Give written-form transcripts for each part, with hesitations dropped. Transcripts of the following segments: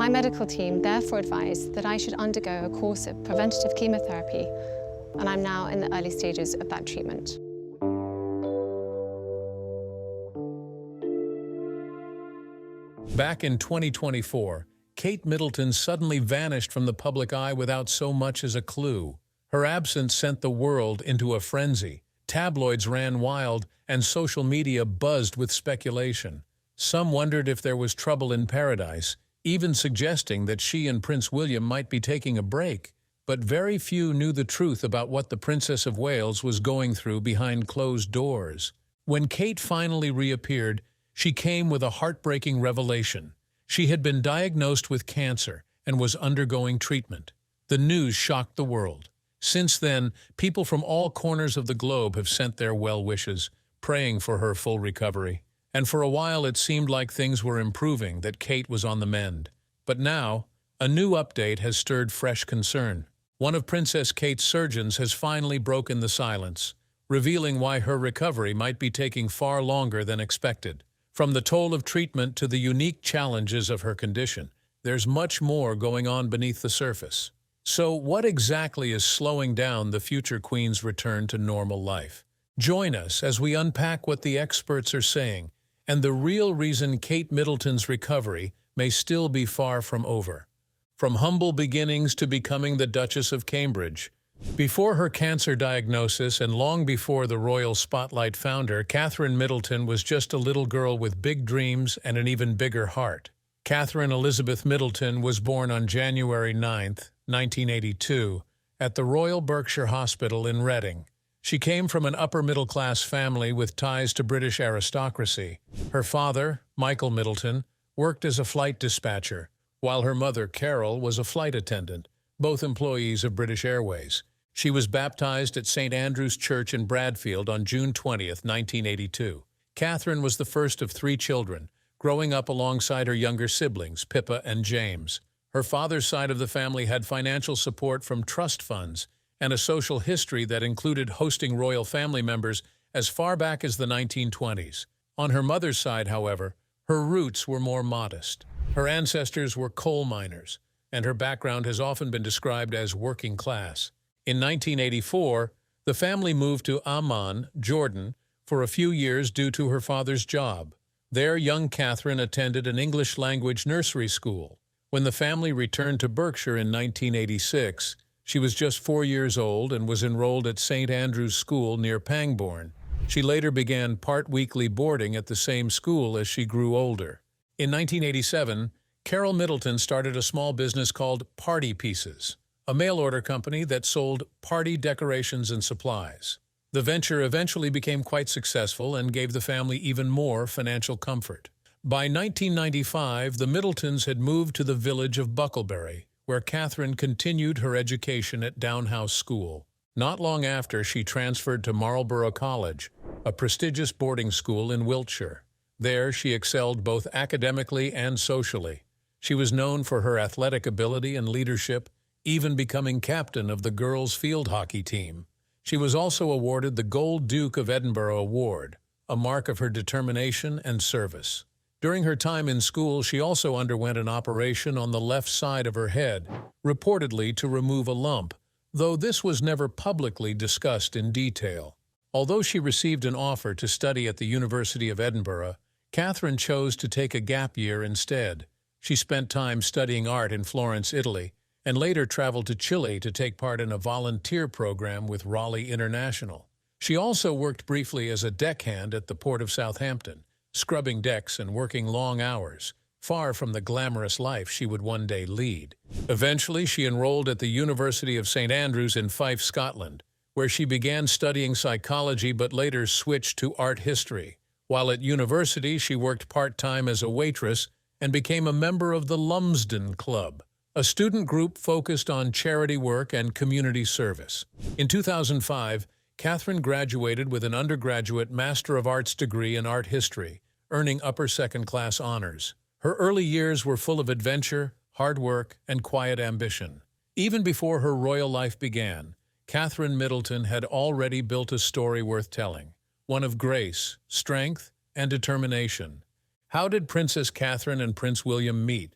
My medical team therefore advised that I should undergo a course of preventative chemotherapy, and I'm now in the early stages of that treatment. Back in 2024, Kate Middleton suddenly vanished from the public eye without so much as a clue. Her absence sent the world into a frenzy. Tabloids ran wild, and social media buzzed with speculation. Some wondered if there was trouble in paradise, even suggesting that she and Prince William might be taking a break. But very few knew the truth about what the Princess of Wales was going through behind closed doors. When Kate finally reappeared, she came with a heartbreaking revelation. She had been diagnosed with cancer and was undergoing treatment. The news shocked the world. Since then, people from all corners of the globe have sent their well wishes, praying for her full recovery. And for a while it seemed like things were improving, that Kate was on the mend. But now, a new update has stirred fresh concern. One of Princess Kate's surgeons has finally broken the silence, revealing why her recovery might be taking far longer than expected. From the toll of treatment to the unique challenges of her condition, there's much more going on beneath the surface. So what exactly is slowing down the future queen's return to normal life? Join us as we unpack what the experts are saying and the real reason Kate Middleton's recovery may still be far from over. From humble beginnings to becoming the Duchess of Cambridge. Before her cancer diagnosis and long before the royal spotlight found her, Catherine Middleton was just a little girl with big dreams and an even bigger heart. Catherine Elizabeth Middleton was born on January 9, 1982, at the Royal Berkshire Hospital in Reading. She came from an upper-middle-class family with ties to British aristocracy. Her father, Michael Middleton, worked as a flight dispatcher, while her mother, Carol, was a flight attendant, both employees of British Airways. She was baptized at St. Andrew's Church in Bradfield on June 20, 1982. Catherine was the first of 3 children, growing up alongside her younger siblings, Pippa and James. Her father's side of the family had financial support from trust funds and a social history that included hosting royal family members as far back as the 1920s. On her mother's side, however, her roots were more modest. Her ancestors were coal miners, and her background has often been described as working class. In 1984, the family moved to Amman, Jordan, for a few years due to her father's job. There, young Catherine attended an English-language nursery school. When the family returned to Berkshire in 1986, she was just 4 years old and was enrolled at St. Andrew's School near Pangbourne. She later began part-weekly boarding at the same school as she grew older. In 1987, Carol Middleton started a small business called Party Pieces, a mail-order company that sold party decorations and supplies. The venture eventually became quite successful and gave the family even more financial comfort. By 1995, the Middletons had moved to the village of Bucklebury, where Catherine continued her education at Downhouse School. Not long after, she transferred to Marlborough College, a prestigious boarding school in Wiltshire. There, she excelled both academically and socially. She was known for her athletic ability and leadership, even becoming captain of the girls' field hockey team. She was also awarded the Gold Duke of Edinburgh Award, a mark of her determination and service. During her time in school, she also underwent an operation on the left side of her head, reportedly to remove a lump, though this was never publicly discussed in detail. Although she received an offer to study at the University of Edinburgh, Catherine chose to take a gap year instead. She spent time studying art in Florence, Italy, and later traveled to Chile to take part in a volunteer program with Raleigh International. She also worked briefly as a deckhand at the Port of Southampton, scrubbing decks and working long hours, far from the glamorous life she would one day lead. Eventually, she enrolled at the University of St. Andrews in Fife, Scotland, where she began studying psychology but later switched to art history. While at university, she worked part-time as a waitress and became a member of the Lumsden Club, a student group focused on charity work and community service. In 2005, Catherine graduated with an undergraduate Master of Arts degree in art history, earning upper second-class honors. Her early years were full of adventure, hard work, and quiet ambition. Even before her royal life began, Catherine Middleton had already built a story worth telling, one of grace, strength, and determination. How did Princess Catherine and Prince William meet?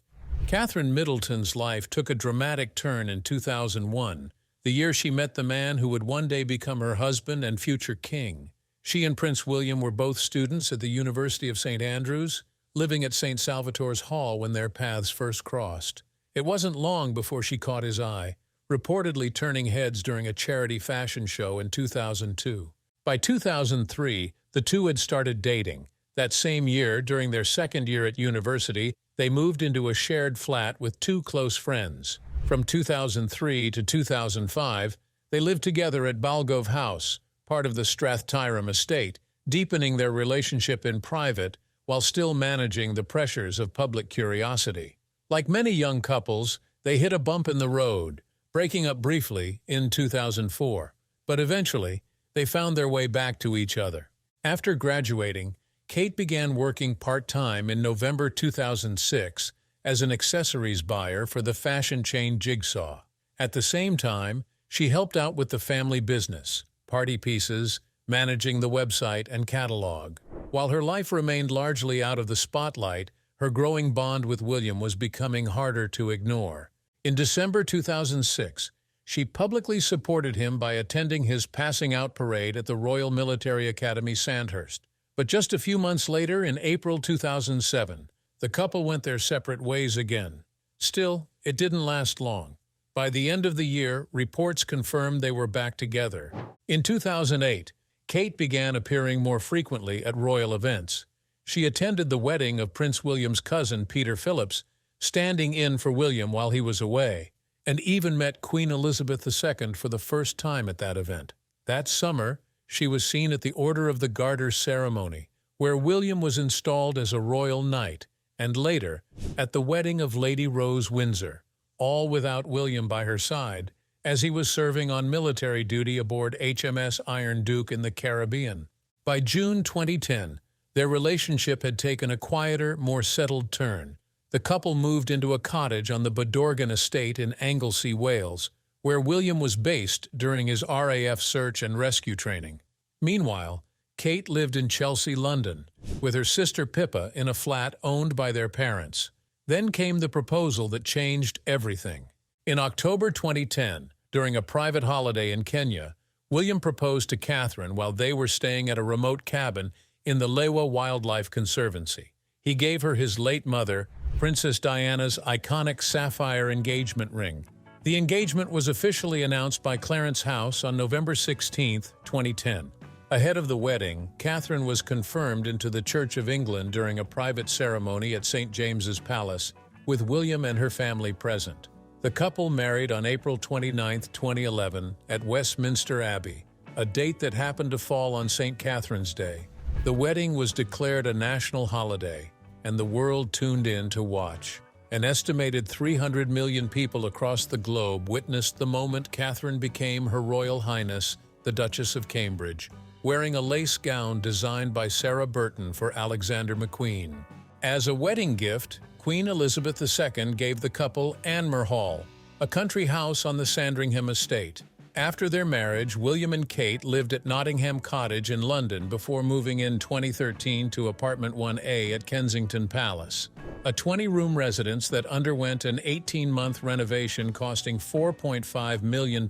Catherine Middleton's life took a dramatic turn in 2001, the year she met the man who would one day become her husband and future king. She and Prince William were both students at the University of St. Andrews, living at St. Salvator's Hall when their paths first crossed. It wasn't long before she caught his eye, reportedly turning heads during a charity fashion show in 2002. By 2003, the two had started dating. That same year, during their second year at university, they moved into a shared flat with two close friends. From 2003 to 2005, they lived together at Balgove House, part of the Strathtyrum estate, deepening their relationship in private while still managing the pressures of public curiosity. Like many young couples, they hit a bump in the road, breaking up briefly in 2004. But eventually, they found their way back to each other. After graduating, Kate began working part-time in November 2006 as an accessories buyer for the fashion chain Jigsaw. At the same time, she helped out with the family business, party pieces, managing the website and catalog. While her life remained largely out of the spotlight, her growing bond with William was becoming harder to ignore. In December 2006, she publicly supported him by attending his passing-out parade at the Royal Military Academy Sandhurst. But just a few months later, in April 2007, the couple went their separate ways again. Still, it didn't last long. By the end of the year, reports confirmed they were back together. In 2008, Kate began appearing more frequently at royal events. She attended the wedding of Prince William's cousin, Peter Phillips, standing in for William while he was away, and even met Queen Elizabeth II for the first time at that event. That summer, she was seen at the Order of the Garter ceremony, where William was installed as a royal knight, and later, at the wedding of Lady Rose Windsor, all without William by her side, as he was serving on military duty aboard HMS Iron Duke in the Caribbean. By June 2010, their relationship had taken a quieter, more settled turn. The couple moved into a cottage on the Bodorgan estate in Anglesey, Wales, where William was based during his RAF search and rescue training. Meanwhile, Kate lived in Chelsea, London, with her sister Pippa in a flat owned by their parents. Then came the proposal that changed everything. In October 2010, during a private holiday in Kenya, William proposed to Catherine while they were staying at a remote cabin in the Lewa Wildlife Conservancy. He gave her his late mother, Princess Diana's iconic sapphire engagement ring. The engagement was officially announced by Clarence House on November 16, 2010. Ahead of the wedding, Catherine was confirmed into the Church of England during a private ceremony at St. James's Palace, with William and her family present. The couple married on April 29, 2011, at Westminster Abbey, a date that happened to fall on St. Catherine's Day. The wedding was declared a national holiday, and the world tuned in to watch. An estimated 300 million people across the globe witnessed the moment Catherine became Her Royal Highness, the Duchess of Cambridge, wearing a lace gown designed by Sarah Burton for Alexander McQueen. As a wedding gift, Queen Elizabeth II gave the couple Anmer Hall, a country house on the Sandringham estate. After their marriage, William and Kate lived at Nottingham Cottage in London before moving in 2013 to Apartment 1A at Kensington Palace, a 20-room residence that underwent an 18-month renovation costing £4.5 million.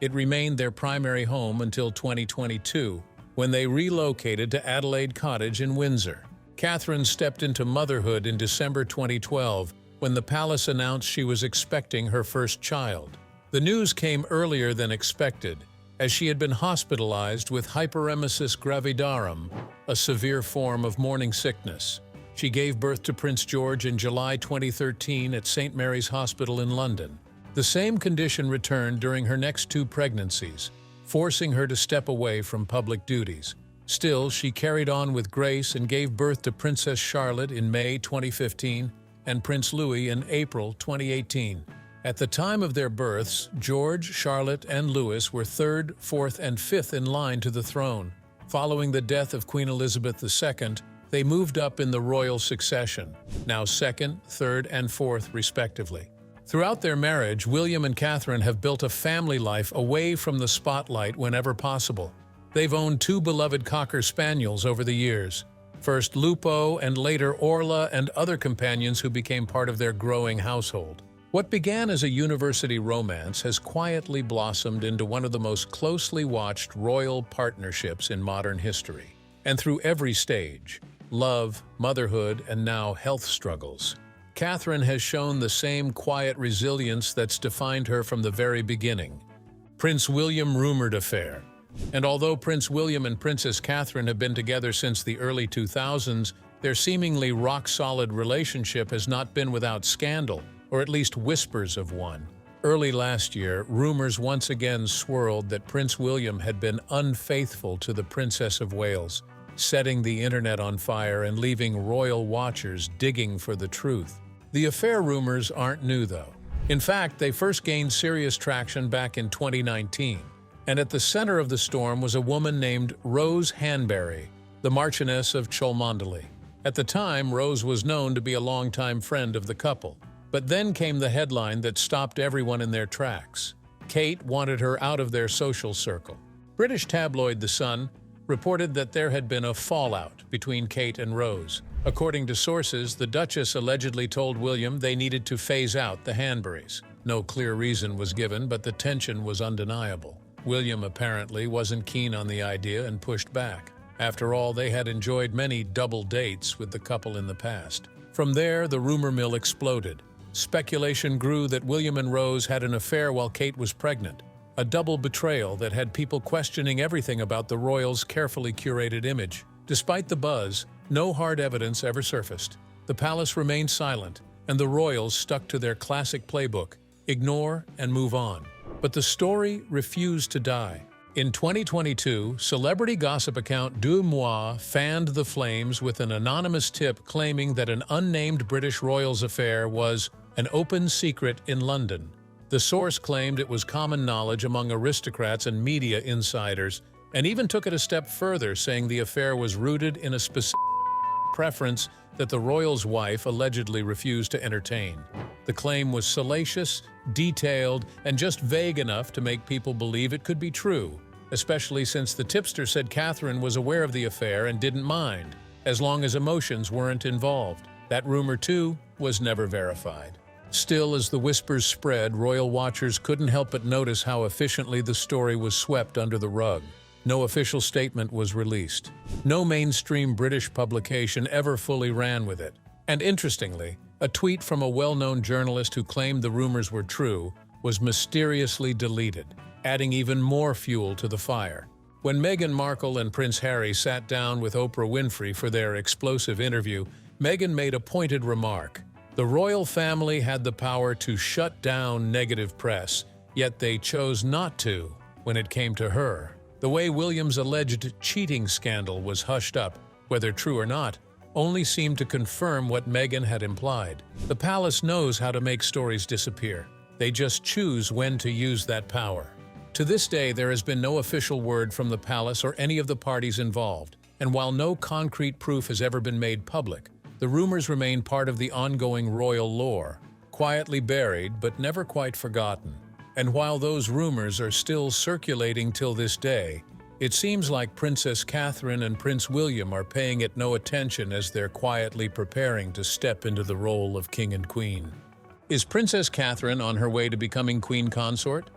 It remained their primary home until 2022, when they relocated to Adelaide Cottage in Windsor. Catherine stepped into motherhood in December 2012, when the palace announced she was expecting her first child. The news came earlier than expected, as she had been hospitalized with hyperemesis gravidarum, a severe form of morning sickness. She gave birth to Prince George in July 2013 at St. Mary's Hospital in London. The same condition returned during her next two pregnancies, forcing her to step away from public duties. Still, she carried on with grace and gave birth to Princess Charlotte in May 2015 and Prince Louis in April 2018. At the time of their births, George, Charlotte, and Louis were third, fourth, and fifth in line to the throne. Following the death of Queen Elizabeth II, they moved up in the royal succession, now second, third, and fourth, respectively. Throughout their marriage, William and Catherine have built a family life away from the spotlight whenever possible. They've owned two beloved Cocker Spaniels over the years, First Lupo and later Orla and other companions who became part of their growing household. What began as a university romance has quietly blossomed into one of the most closely watched royal partnerships in modern history. And through every stage, love, motherhood, and now health struggles, Catherine has shown the same quiet resilience that's defined her from the very beginning. Prince William rumored affair. And although Prince William and Princess Catherine have been together since the early 2000s, their seemingly rock-solid relationship has not been without scandal, or at least whispers of one. Early last year, rumors once again swirled that Prince William had been unfaithful to the Princess of Wales, setting the internet on fire and leaving royal watchers digging for the truth. The affair rumors aren't new, though. In fact, they first gained serious traction back in 2019. And at the center of the storm was a woman named Rose Hanbury, the Marchioness of Cholmondeley. At the time, Rose was known to be a longtime friend of the couple. But then came the headline that stopped everyone in their tracks. Kate wanted her out of their social circle. British tabloid The Sun reported that there had been a fallout between Kate and Rose. According to sources, the Duchess allegedly told William they needed to phase out the Hanburys. No clear reason was given, but the tension was undeniable. William apparently wasn't keen on the idea and pushed back. After all, they had enjoyed many double dates with the couple in the past. From there, the rumor mill exploded. Speculation grew that William and Rose had an affair while Kate was pregnant, a double betrayal that had people questioning everything about the royals' carefully curated image. Despite the buzz, no hard evidence ever surfaced. The palace remained silent, and the royals stuck to their classic playbook: ignore and move on. But the story refused to die. In 2022, celebrity gossip account Deux Mois fanned the flames with an anonymous tip claiming that an unnamed British royals affair was an open secret in London. The source claimed it was common knowledge among aristocrats and media insiders, and even took it a step further, saying the affair was rooted in a specific preference that the royal's wife allegedly refused to entertain. The claim was salacious, detailed, and just vague enough to make people believe it could be true, especially since the tipster said Catherine was aware of the affair and didn't mind, as long as emotions weren't involved. That rumor, too, was never verified. Still, as the whispers spread, royal watchers couldn't help but notice how efficiently the story was swept under the rug. No official statement was released. No mainstream British publication ever fully ran with it. And interestingly, a tweet from a well-known journalist who claimed the rumors were true was mysteriously deleted, adding even more fuel to the fire. When Meghan Markle and Prince Harry sat down with Oprah Winfrey for their explosive interview, Meghan made a pointed remark. The royal family had the power to shut down negative press, yet they chose not to when it came to her. The way William's alleged cheating scandal was hushed up, whether true or not, only seemed to confirm what Meghan had implied. The palace knows how to make stories disappear. They just choose when to use that power. To this day, there has been no official word from the palace or any of the parties involved, and while no concrete proof has ever been made public, the rumors remain part of the ongoing royal lore, quietly buried but never quite forgotten. And while those rumors are still circulating till this day, it seems like Princess Catherine and Prince William are paying it no attention as they're quietly preparing to step into the role of king and queen. Is Princess Catherine on her way to becoming queen consort?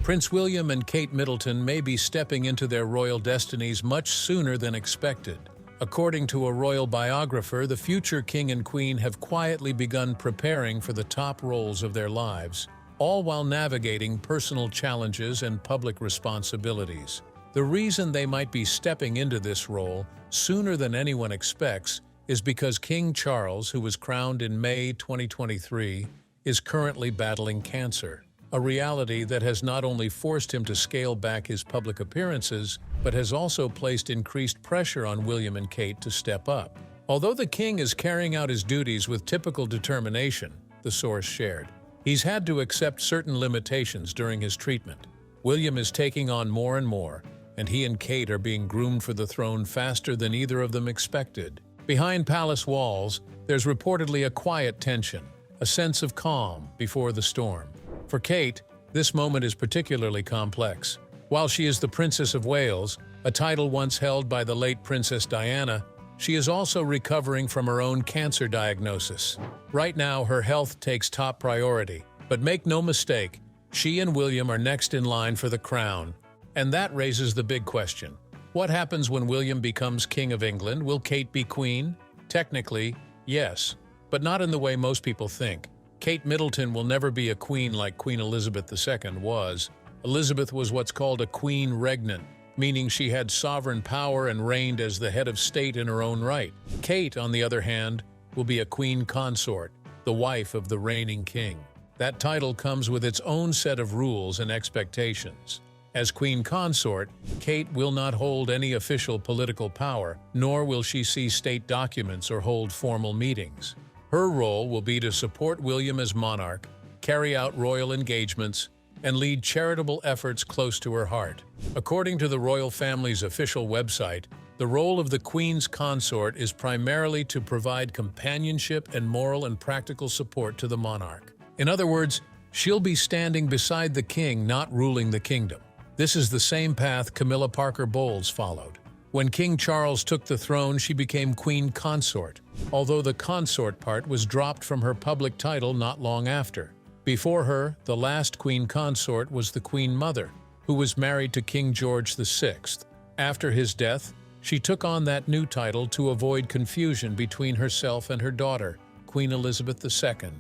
Prince William and Kate Middleton may be stepping into their royal destinies much sooner than expected. According to a royal biographer, the future king and queen have quietly begun preparing for the top roles of their lives, all while navigating personal challenges and public responsibilities. The reason they might be stepping into this role sooner than anyone expects is because King Charles, who was crowned in May 2023, is currently battling cancer, a reality that has not only forced him to scale back his public appearances, but has also placed increased pressure on William and Kate to step up. Although the king is carrying out his duties with typical determination, the source shared, he's had to accept certain limitations during his treatment. William is taking on more and more, and he and Kate are being groomed for the throne faster than either of them expected. Behind palace walls, there's reportedly a quiet tension, a sense of calm before the storm. For Kate, this moment is particularly complex. While she is the Princess of Wales, a title once held by the late Princess Diana, she is also recovering from her own cancer diagnosis. Right now, her health takes top priority. But make no mistake, she and William are next in line for the crown. And that raises the big question. What happens when William becomes King of England? Will Kate be queen? Technically, yes, but not in the way most people think. Kate Middleton will never be a queen like Queen Elizabeth II was. Elizabeth was what's called a queen regnant, meaning she had sovereign power and reigned as the head of state in her own right. Kate, on the other hand, will be a queen consort, the wife of the reigning king. That title comes with its own set of rules and expectations. As queen consort, Kate will not hold any official political power, nor will she see state documents or hold formal meetings. Her role will be to support William as monarch, carry out royal engagements, and lead charitable efforts close to her heart. According to the royal family's official website, the role of the Queen's consort is primarily to provide companionship and moral and practical support to the monarch. In other words, she'll be standing beside the king, not ruling the kingdom. This is the same path Camilla Parker Bowles followed. When King Charles took the throne, she became Queen Consort, although the consort part was dropped from her public title not long after. Before her, the last Queen Consort was the Queen Mother, who was married to King George VI. After his death, she took on that new title to avoid confusion between herself and her daughter, Queen Elizabeth II.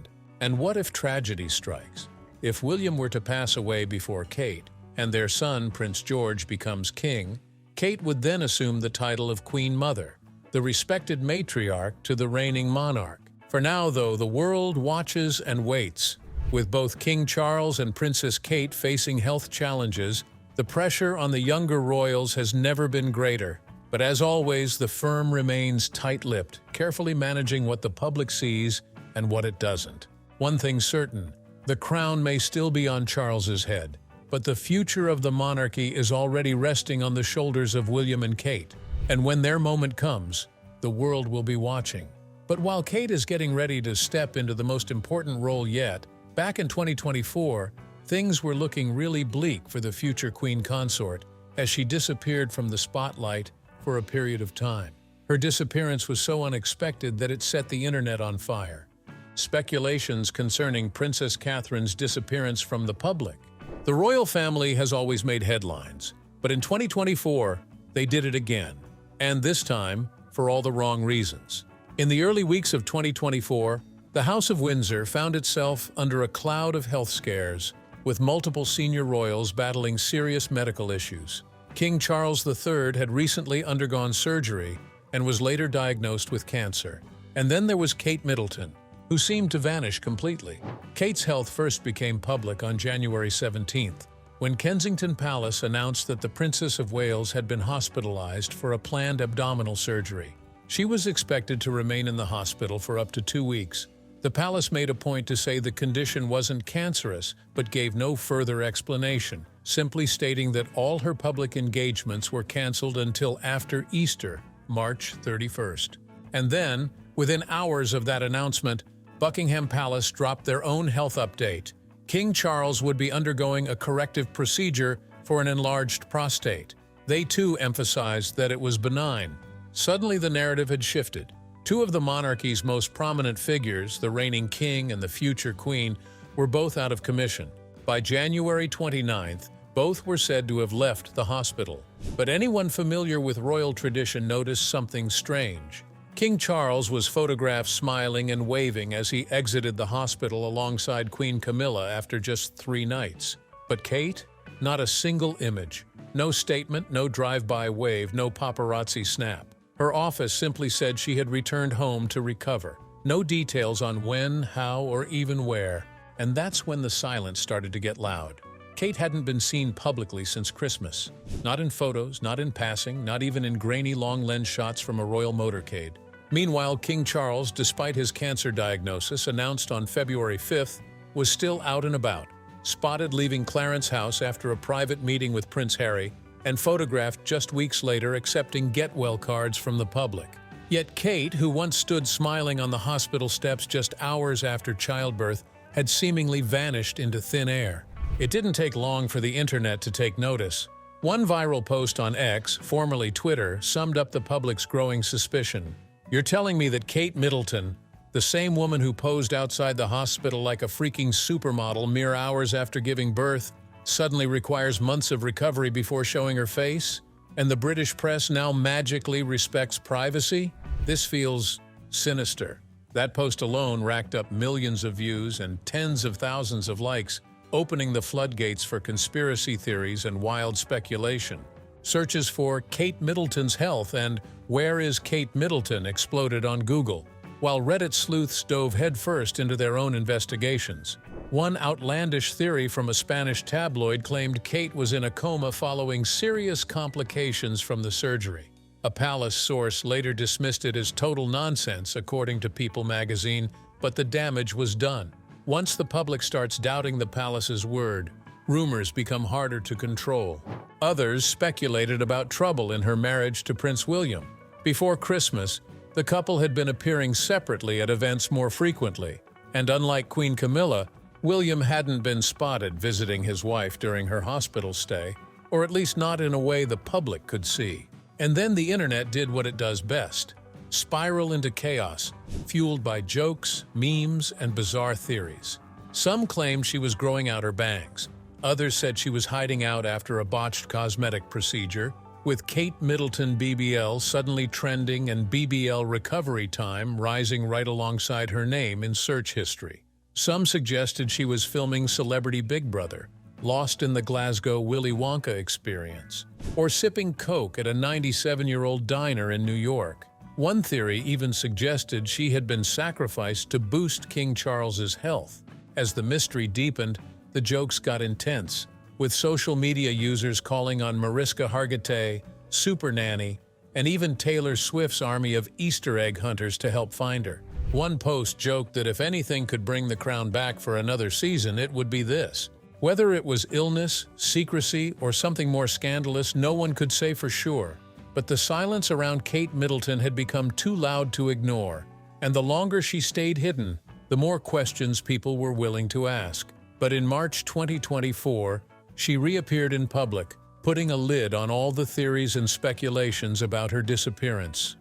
And what if tragedy strikes? If William were to pass away before Kate, and their son, Prince George, becomes king, Kate would then assume the title of Queen Mother, the respected matriarch to the reigning monarch. For now, though, the world watches and waits. With both King Charles and Princess Kate facing health challenges, the pressure on the younger royals has never been greater. But as always, the firm remains tight-lipped, carefully managing what the public sees and what it doesn't. One thing's certain, the crown may still be on Charles's head, but the future of the monarchy is already resting on the shoulders of William and Kate. And when their moment comes, the world will be watching. But while Kate is getting ready to step into the most important role yet, back in 2024, things were looking really bleak for the future queen consort as she disappeared from the spotlight for a period of time. Her disappearance was so unexpected that it set the internet on fire. Speculations concerning Princess Catherine's disappearance from the public. The royal family has always made headlines, but in 2024, they did it again, and this time for all the wrong reasons. In the early weeks of 2024, the House of Windsor found itself under a cloud of health scares, with multiple senior royals battling serious medical issues. King Charles III had recently undergone surgery and was later diagnosed with cancer. And then there was Kate Middleton, who seemed to vanish completely. Kate's health first became public on January 17th, when Kensington Palace announced that the Princess of Wales had been hospitalized for a planned abdominal surgery. She was expected to remain in the hospital for up to 2 weeks. The palace made a point to say the condition wasn't cancerous, but gave no further explanation, simply stating that all her public engagements were canceled until after Easter, March 31st. And then, within hours of that announcement, Buckingham Palace dropped their own health update. King Charles would be undergoing a corrective procedure for an enlarged prostate. They too emphasized that it was benign. Suddenly the narrative had shifted. Two of the monarchy's most prominent figures, the reigning king and the future queen, were both out of commission. By January 29th, both were said to have left the hospital. But anyone familiar with royal tradition noticed something strange. King Charles was photographed smiling and waving as he exited the hospital alongside Queen Camilla after just 3 nights. But Kate? Not a single image. No statement, no drive-by wave, no paparazzi snap. Her office simply said she had returned home to recover. No details on when, how, or even where. And that's when the silence started to get loud. Kate hadn't been seen publicly since Christmas. Not in photos, not in passing, not even in grainy long-lens shots from a royal motorcade. Meanwhile, King Charles, despite his cancer diagnosis announced on February 5th, was still out and about, spotted leaving Clarence House after a private meeting with Prince Harry, and photographed just weeks later accepting get-well cards from the public. Yet Kate, who once stood smiling on the hospital steps just hours after childbirth, had seemingly vanished into thin air. It didn't take long for the internet to take notice. One viral post on X, formerly Twitter, summed up the public's growing suspicion. "You're telling me that Kate Middleton, the same woman who posed outside the hospital like a freaking supermodel mere hours after giving birth, suddenly requires months of recovery before showing her face? And the British press now magically respects privacy? This feels sinister." That post alone racked up millions of views and tens of thousands of likes, opening the floodgates for conspiracy theories and wild speculation. Searches for Kate Middleton's health and "Where is Kate Middleton?" exploded on Google, while Reddit sleuths dove headfirst into their own investigations. One outlandish theory from a Spanish tabloid claimed Kate was in a coma following serious complications from the surgery. A palace source later dismissed it as total nonsense, according to People magazine, but the damage was done. Once the public starts doubting the palace's word, rumors become harder to control. Others speculated about trouble in her marriage to Prince William. Before Christmas, the couple had been appearing separately at events more frequently, and unlike Queen Camilla, William hadn't been spotted visiting his wife during her hospital stay, or at least not in a way the public could see. And then the internet did what it does best: spiral into chaos, fueled by jokes, memes, and bizarre theories. Some claimed she was growing out her bangs. Others said she was hiding out after a botched cosmetic procedure, with Kate Middleton BBL suddenly trending and BBL recovery time rising right alongside her name in search history. Some suggested she was filming Celebrity Big Brother, lost in the Glasgow Willy Wonka experience, or sipping Coke at a 97-year-old diner in New York. One theory even suggested she had been sacrificed to boost King Charles's health. As the mystery deepened, the jokes got intense, with social media users calling on Mariska Hargitay, Super Nanny, and even Taylor Swift's army of Easter egg hunters to help find her. One post joked that if anything could bring the crown back for another season, it would be this. Whether it was illness, secrecy, or something more scandalous, no one could say for sure. But the silence around Kate Middleton had become too loud to ignore, and the longer she stayed hidden, the more questions people were willing to ask. But in March 2024, she reappeared in public, putting a lid on all the theories and speculations about her disappearance,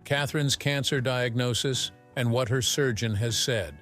Catherine's cancer diagnosis, and what her surgeon has said.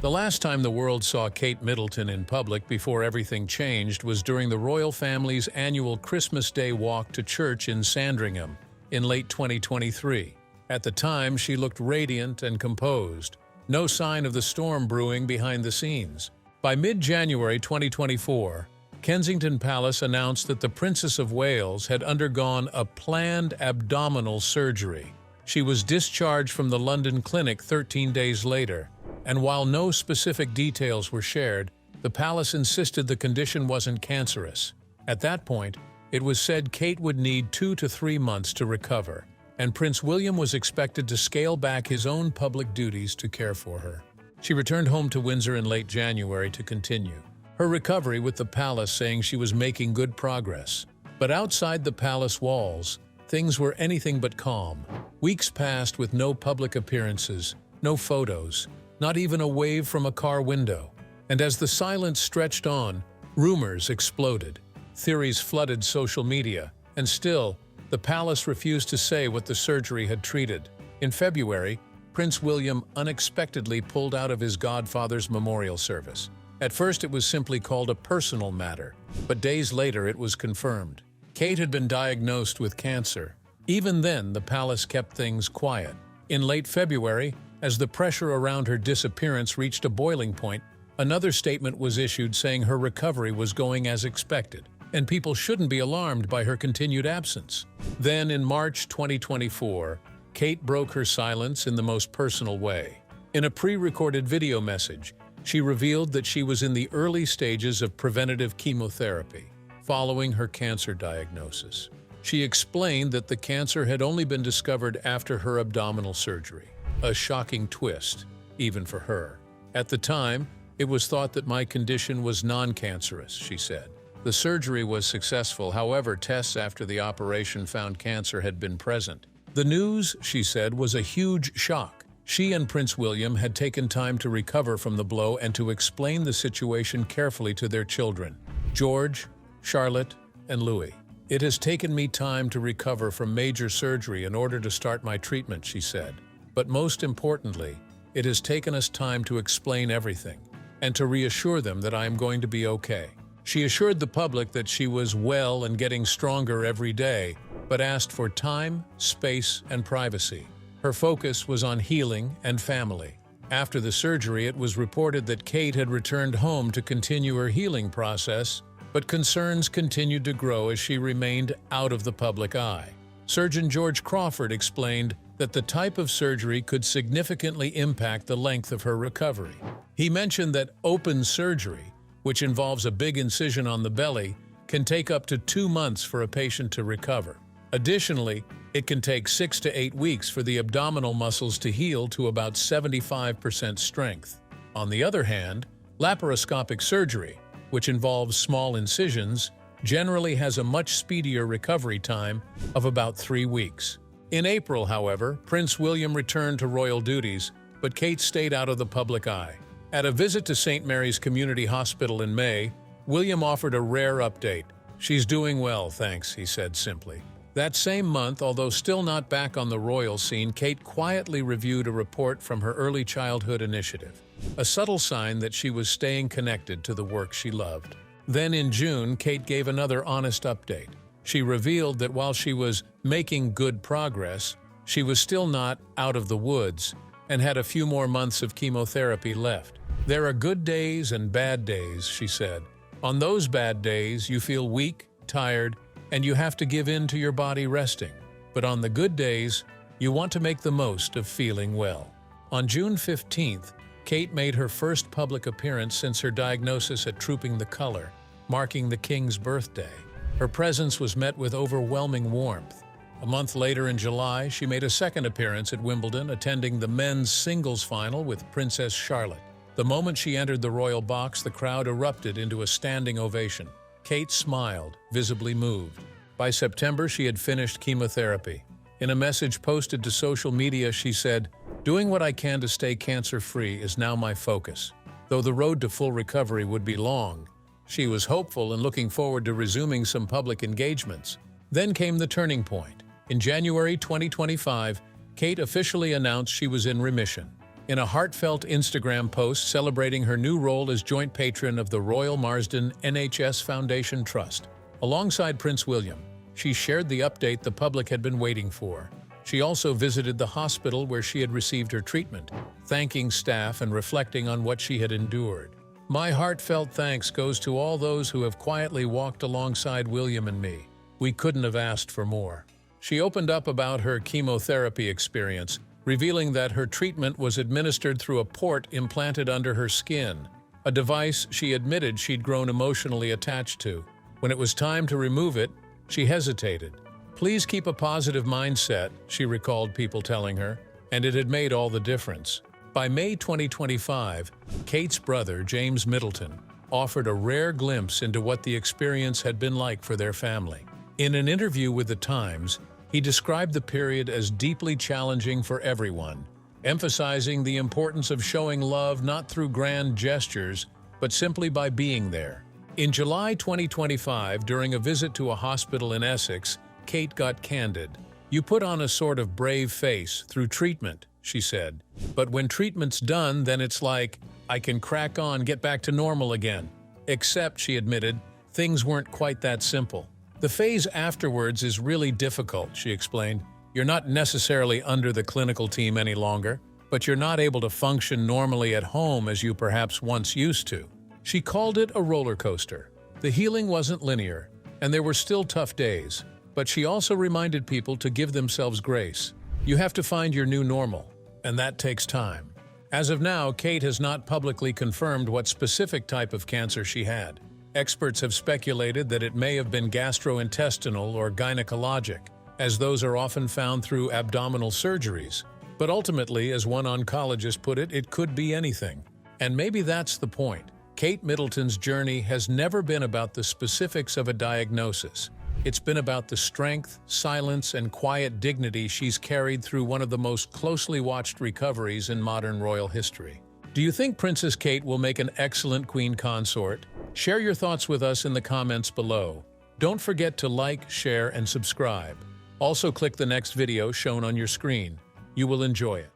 The last time the world saw Kate Middleton in public before everything changed was during the royal family's annual Christmas Day walk to church in Sandringham in late 2023. At the time, she looked radiant and composed, no sign of the storm brewing behind the scenes. By mid-January 2024, Kensington Palace announced that the Princess of Wales had undergone a planned abdominal surgery. She was discharged from the London clinic 13 days later, and while no specific details were shared, the palace insisted the condition wasn't cancerous. At that point, it was said Kate would need 2 to 3 months to recover, and Prince William was expected to scale back his own public duties to care for her. She returned home to Windsor in late January to continue her recovery, with the palace saying she was making good progress. But outside the palace walls, things were anything but calm. Weeks passed with no public appearances, no photos, not even a wave from a car window. And as the silence stretched on, rumors exploded. Theories flooded social media, and still, the palace refused to say what the surgery had treated. In February, Prince William unexpectedly pulled out of his godfather's memorial service. At first, it was simply called a personal matter, but days later it was confirmed. Kate had been diagnosed with cancer. Even then, the palace kept things quiet. In late February, as the pressure around her disappearance reached a boiling point, another statement was issued saying her recovery was going as expected, and people shouldn't be alarmed by her continued absence. Then, in March 2024, Kate broke her silence in the most personal way. In a pre-recorded video message, she revealed that she was in the early stages of preventative chemotherapy following her cancer diagnosis. She explained that the cancer had only been discovered after her abdominal surgery, a shocking twist, even for her. At the time, it was thought that my condition was non-cancerous, she said. The surgery was successful, however, tests after the operation found cancer had been present. The news, she said, was a huge shock. She and Prince William had taken time to recover from the blow and to explain the situation carefully to their children, George, Charlotte, and Louis. "It has taken me time to recover from major surgery in order to start my treatment," she said. "But most importantly, it has taken us time to explain everything and to reassure them that I am going to be okay." She assured the public that she was well and getting stronger every day, but asked for time, space, and privacy. Her focus was on healing and family. After the surgery, it was reported that Kate had returned home to continue her healing process, but concerns continued to grow as she remained out of the public eye. Surgeon George Crawford explained that the type of surgery could significantly impact the length of her recovery. He mentioned that open surgery, which involves a big incision on the belly, can take up to 2 months for a patient to recover. Additionally, it can take 6 to 8 weeks for the abdominal muscles to heal to about 75% strength. On the other hand, laparoscopic surgery, which involves small incisions, generally has a much speedier recovery time of about 3 weeks. In April, however, Prince William returned to royal duties, but Kate stayed out of the public eye. At a visit to St. Mary's Community Hospital in May, William offered a rare update. "She's doing well, thanks," he said simply. That same month, although still not back on the royal scene, Kate quietly reviewed a report from her early childhood initiative, a subtle sign that she was staying connected to the work she loved. Then in June, Kate gave another honest update. She revealed that while she was making good progress, she was still not out of the woods and had a few more months of chemotherapy left. "There are good days and bad days," she said. "On those bad days, you feel weak, tired, and you have to give in to your body resting. But on the good days, you want to make the most of feeling well." On June 15th, Kate made her first public appearance since her diagnosis at Trooping the Colour, marking the King's birthday. Her presence was met with overwhelming warmth. A month later in July, she made a second appearance at Wimbledon, attending the men's singles final with Princess Charlotte. The moment she entered the royal box, the crowd erupted into a standing ovation. Kate smiled, visibly moved. By September, she had finished chemotherapy. In a message posted to social media, she said, "Doing what I can to stay cancer-free is now my focus." Though the road to full recovery would be long, she was hopeful and looking forward to resuming some public engagements. Then came the turning point. In January 2025, Kate officially announced she was in remission. In a heartfelt Instagram post celebrating her new role as joint patron of the Royal Marsden NHS Foundation Trust, alongside Prince William, she shared the update the public had been waiting for. She also visited the hospital where she had received her treatment, thanking staff and reflecting on what she had endured. "My heartfelt thanks goes to all those who have quietly walked alongside William and me. We couldn't have asked for more." She opened up about her chemotherapy experience, revealing that her treatment was administered through a port implanted under her skin, a device she admitted she'd grown emotionally attached to. When it was time to remove it, she hesitated. "Please keep a positive mindset," she recalled people telling her, and it had made all the difference. By May 2025, Kate's brother, James Middleton, offered a rare glimpse into what the experience had been like for their family. In an interview with The Times, he described the period as deeply challenging for everyone, emphasizing the importance of showing love not through grand gestures, but simply by being there. In July 2025, during a visit to a hospital in Essex, Kate got candid. "You put on a sort of brave face through treatment," she said. "But when treatment's done, then it's like, I can crack on, get back to normal again." Except, she admitted, things weren't quite that simple. "The phase afterwards is really difficult," she explained. "You're not necessarily under the clinical team any longer, but you're not able to function normally at home as you perhaps once used to." She called it a roller coaster. The healing wasn't linear, and there were still tough days, but she also reminded people to give themselves grace. You have to find your new normal, and that takes time. As of now, Kate has not publicly confirmed what specific type of cancer she had. Experts have speculated that it may have been gastrointestinal or gynecologic, as those are often found through abdominal surgeries. But ultimately, as one oncologist put it, it could be anything. And maybe that's the point. Kate Middleton's journey has never been about the specifics of a diagnosis. It's been about the strength, silence, and quiet dignity she's carried through one of the most closely watched recoveries in modern royal history. Do you think Princess Kate will make an excellent queen consort? Share your thoughts with us in the comments below. Don't forget to like, share, and subscribe. Also click the next video shown on your screen. You will enjoy it.